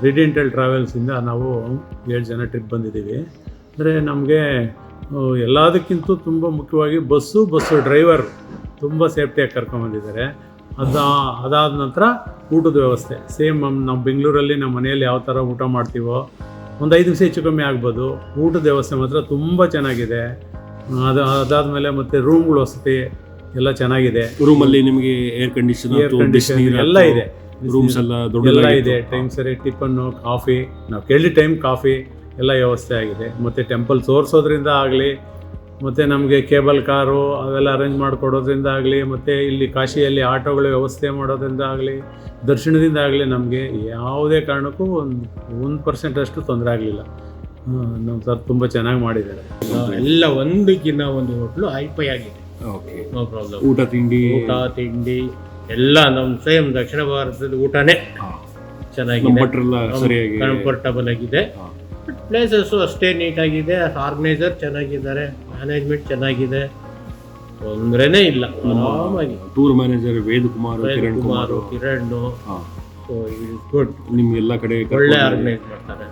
ರಿಡೆಂಟಲ್ ಟ್ರಾವೆಲ್ಸಿಂದ ನಾವು 7 ಜನ ಟ್ರಿಪ್ ಬಂದಿದ್ದೀವಿ. ಅಂದರೆ ನಮಗೆ ಎಲ್ಲದಕ್ಕಿಂತ ತುಂಬ ಮುಖ್ಯವಾಗಿ ಬಸ್ಸು ಡ್ರೈವರ್ ತುಂಬ ಸೇಫ್ಟಿಯಾಗಿ ಕರ್ಕೊಂಬಂದಿದ್ದಾರೆ. ಅದಾದ ನಂತರ ಊಟದ ವ್ಯವಸ್ಥೆ ಸೇಮ್ ನಾವು ಬೆಂಗಳೂರಲ್ಲಿ ನಮ್ಮ ಮನೆಯಲ್ಲಿ ಯಾವ ಥರ ಊಟ ಮಾಡ್ತೀವೋ ಒಂದು 5 ನಿಮಿಷ ಹೆಚ್ಚು ಕಮ್ಮಿ ಆಗ್ಬೋದು. ಊಟದ ವ್ಯವಸ್ಥೆ ಮಾತ್ರ ತುಂಬ ಚೆನ್ನಾಗಿದೆ. ಅದಾದಮೇಲೆ ಮತ್ತು ರೂಮ್ಗಳು ವಸತಿ ಎಲ್ಲ ಚೆನ್ನಾಗಿದೆ. ರೂಮಲ್ಲಿ ನಿಮಗೆ ಏರ್ ಕಂಡೀಷನ್ ಎಲ್ಲ ಇದೆ, ರೂಮ್ಸ್ ಎಲ್ಲ ಇದೆ. ಟೈಮ್ ಸರಿ ಟಿಫನ್ನು, ಕಾಫಿ, ನಾವು ಕೇಳಿ ಟೈಮ್ ಕಾಫಿ ಎಲ್ಲ ವ್ಯವಸ್ಥೆ ಆಗಿದೆ. ಮತ್ತು ಟೆಂಪಲ್ ತೋರಿಸೋದ್ರಿಂದ ಆಗಲಿ, ಮತ್ತು ನಮಗೆ ಕೇಬಲ್ ಕಾರು ಅವೆಲ್ಲ ಅರೇಂಜ್ ಮಾಡಿಕೊಡೋದ್ರಿಂದ ಆಗಲಿ, ಮತ್ತು ಇಲ್ಲಿ ಕಾಶಿಯಲ್ಲಿ ಆಟೋಗಳ ವ್ಯವಸ್ಥೆ ಮಾಡೋದ್ರಿಂದ ಆಗಲಿ, ದರ್ಶನದಿಂದ ಆಗಲಿ ನಮಗೆ ಯಾವುದೇ ಕಾರಣಕ್ಕೂ 1% ಅಷ್ಟು ತೊಂದರೆ ಆಗಲಿಲ್ಲ. ನಮ್ಮ ಸರ್ ತುಂಬ ಚೆನ್ನಾಗಿ ಮಾಡಿದ್ದಾರೆ. ಎಲ್ಲ ಒಂದಕ್ಕಿಂತ ಒಂದು ಹೋಟ್ಲು ಹೈಫೈ ಆಗಿದೆ. No problem. ಊಟ ತಿಂಡಿ ಎಲ್ಲ ನಮ್ಮ ಸೇಮ್ ದಕ್ಷಿಣ ಭಾರತದ ಊಟನೇ ಚೆನ್ನಾಗಿದೆ, ಕಂಫರ್ಟಬಲ್ ಆಗಿದೆ. ಪ್ಲೇಸಸ್ಸು ಅಷ್ಟೇ ನೀಟಾಗಿದೆ, ಆರ್ಗನೈಸರ್ ಚೆನ್ನಾಗಿದ್ದಾರೆ, ಮ್ಯಾನೇಜ್ಮೆಂಟ್ ಚೆನ್ನಾಗಿದೆ, ತೊಂದರೆನೇ ಇಲ್ಲ. ಆರಾಮಾಗಿ tour manager Vedakumar, Kiran good. ನಿಮ್ಗೆಲ್ಲ ಕಡೆ ಒಳ್ಳೆ ಆರ್ಗನೈಸ್ ಮಾಡ್ತಾರೆ.